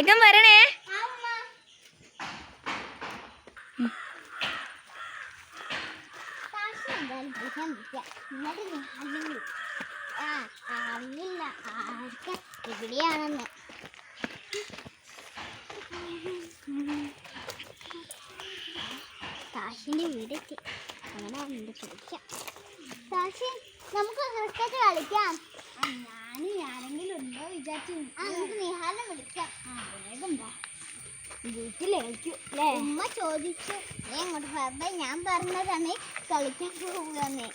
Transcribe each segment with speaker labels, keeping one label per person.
Speaker 1: വേഗം വരണേ.
Speaker 2: അറിയില്ല ആർക്ക് എവിടെയാണെന്ന്. താഷിന്റെ വീടെത്തി. അങ്ങനെ ചോദിക്കാം. താഷി, നമുക്ക് ക്രിക്കറ്റ് കളിക്കാം. ഞാനെങ്കിലും ഉണ്ടോ വിചാരിച്ചു. നമുക്ക് നിഹാലിനെ വിളിക്കാം. വേഗം വീട്ടിൽ കളിക്കും അല്ലേ? ഉമ്മ ചോദിച്ചു അങ്ങോട്ട് പറഞ്ഞ ഞാൻ പറഞ്ഞതാണ് കളിക്കാൻ പോകുകയെന്ന്.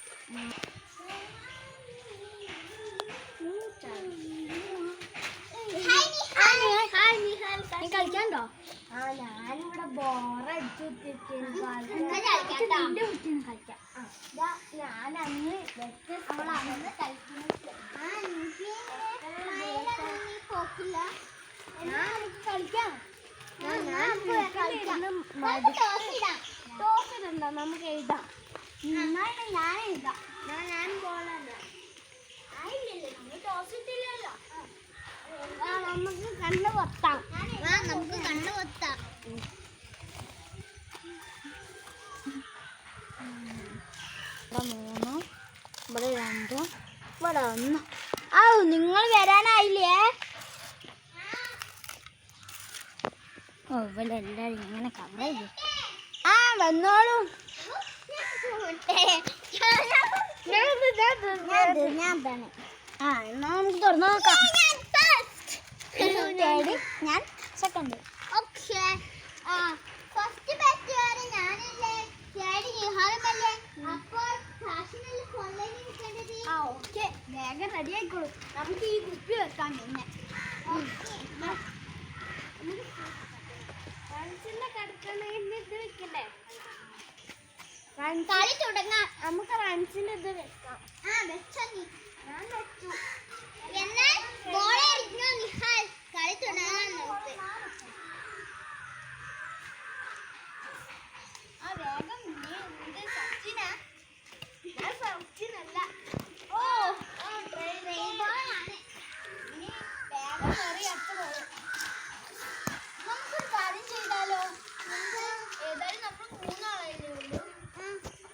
Speaker 2: കളിക്കാണ്ടോ? ഞാനിവിടെ ബോറടിച്ചു കളിക്കാം. ഞാൻ അന്ന് പോക്കില്ല. കളിക്കാം. ടോസിടണ്ടോ? നമുക്ക് എഴുതാം. ഞാൻ എഴുതാം. ഞാൻ ബോളല്ല. ആയില്ലല്ലോ, നമ്മൾ ടോസ് ഇട്ടില്ലല്ലോ. നമുക്ക് കണ്ണ് പൊത്താം. നമുക്ക് കണ്ണ് പൊത്താം. ഇവിടെ 3, ഇവിടെ 2, ഇവിടെ 1. ആ, നിങ്ങൾ വരാനായില്ലേ? ഓ, ഇവിടെ എല്ലാവരും ഇങ്ങനെ കവർ ചെയ്തു. ആ, വന്നോളൂ. ഞാൻ തന്നെ. ആ, എന്നാ നമുക്ക് തുറന്നു നോക്കാം. ഞാൻ സെക്കൻഡ്. ഓക്കെ. ഫസ്റ്റ് ബാറ്റുകാരൻ ഞാനല്ലേ? നിഹാലല്ലേ? അപ്പോൾ ഓക്കെ, വേഗം റെഡി ആയിക്കോളൂ. നമുക്ക് ഈ കുപ്പി വെക്കാം. പിന്നെ കളി തുടങ്ങാം. നമുക്ക് റൺസിന്റെ ഇത് വെക്കാം. വെച്ചോ നീ? ഞാൻ വെച്ചു. എന്നാൽ ബോളെറിഞ്ഞോ നിഹാൽ? കളി തുടങ്ങാൻ നമുക്ക്. വേഗം. നീ സച്ചിനാ? ഞാൻ സച്ചിനല്ല. ഓ, ബോളാണ്. ഇനി വേഗം കയറി അടുത്ത ബോള്. നമുക്കൊരു കാര്യം ചെയ്താലോ? ഏതായാലും നമ്മൾ 3 ആളല്ലേ ഉള്ളൂ.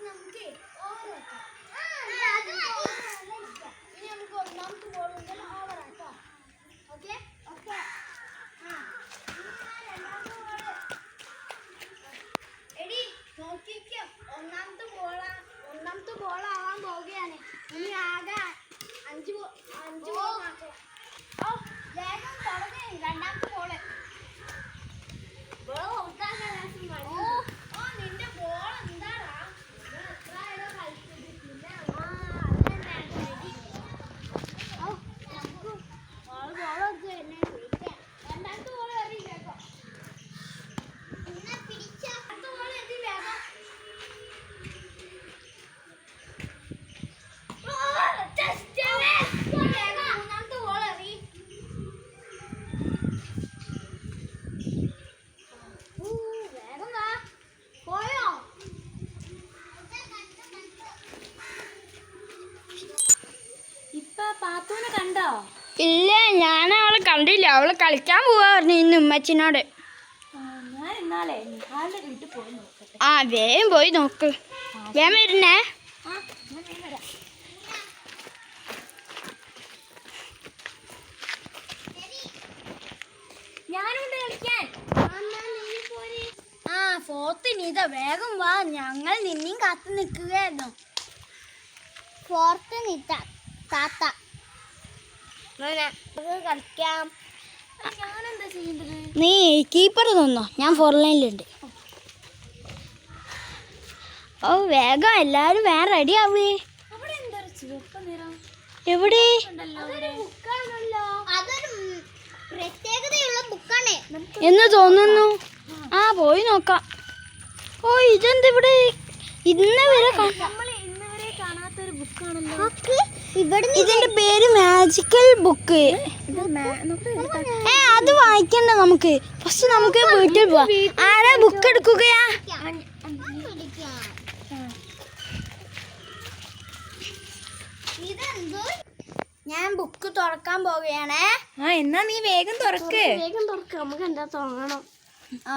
Speaker 2: നമുക്ക് ഓവർ വെക്കാം. ഇനി നമുക്ക് ഒന്നാമത്തെ ബോൾ മുതൽ ഓവർ ആട്ടോ. Okay okay. എടി നോക്കിക്കോ, ഒന്നാമത്തെ ബോളാവാൻ പോവുകയാണ്. ഇനി ആകെ 5 ബോൾ മാത്രം. ഓ, വേഗം തുടങ്ങി. രണ്ടാമത്തെ ബോള്. നിന്റെ ബോൾ എന്താടാ? എത്ര ആയിരം കളിച്ചത്? പിന്നെ ബോളൊക്കെ എന്നെ വിളിക്കാം. രണ്ടാമത്തെ ബോൾ എറി വേഗം. പിടിച്ച അടുത്ത ബോൾ എത്തി വേഗം. മൂന്നാമത്തെ ബോൾ എറി. വേഗം വാ. പോയോ?
Speaker 1: ഇപ്പൊ പാത്തൂനെ കണ്ടോ?
Speaker 2: ഇല്ല, ഞാൻ അവളെ കണ്ടില്ല. അവള് കളിക്കാൻ പോവാ പറഞ്ഞു ഇന്ന് ഉമ്മച്ചിനോട്.
Speaker 1: ഞാൻ ഇന്നാലേ നിഹാലിന്റെ വീട്ടിൽ പോയി നോക്കട്ടെ.
Speaker 2: വേഗം പോയി നോക്ക്. വേഗം വരുന്നേ.
Speaker 1: ഞാനുണ്ട് കളിക്കാൻ.
Speaker 2: ഫോർത്ത് നീത, വേഗം വാ. ഞങ്ങൾ നിന്നെയും കാത്തു നിൽക്കുകയായിരുന്നു. ഫോർത്ത് നീത താത്ത കളിക്കാം.
Speaker 1: ഞാനെന്താ ചെയ്യേണ്ടത്?
Speaker 2: നീ കീപ്പർ തന്നോ? ഞാൻ 4 ലൈനിലുണ്ട്. ഓ, വേഗം എല്ലാരും വേറെ റെഡി ആവേ.
Speaker 1: അവിടെ എന്താ ചുവപ്പ് നിറം?
Speaker 2: എവിടെ?
Speaker 1: അതൊരു പ്രത്യേകതയുള്ള ബുക്കാണ്
Speaker 2: എന്ന് തോന്നുന്നു. പോയി നോക്കാം. ഓ, ഇതെന്താ ഇവിടെ ഇന്ന് വരെ
Speaker 1: കാണാത്തൊരു ബുക്കാണല്ലോ.
Speaker 2: ഇതിന്റെ പേര് മാജിക്കൽ ബുക്ക്. അത് വായിക്കണ്ട നമുക്ക്. ഫസ്റ്റ് നമുക്ക് വീട്ടിൽ പോവാം. ആരാ ബുക്ക് എടുക്കുകയാ? ഞാൻ ബുക്ക് തുറക്കാൻ പോവുകയാണേ.
Speaker 1: ആ എന്നാ നീ വേഗം തുറക്ക്.
Speaker 2: വേഗം തുറക്ക്, നമുക്ക് എന്താ തുടങ്ങണം. ആ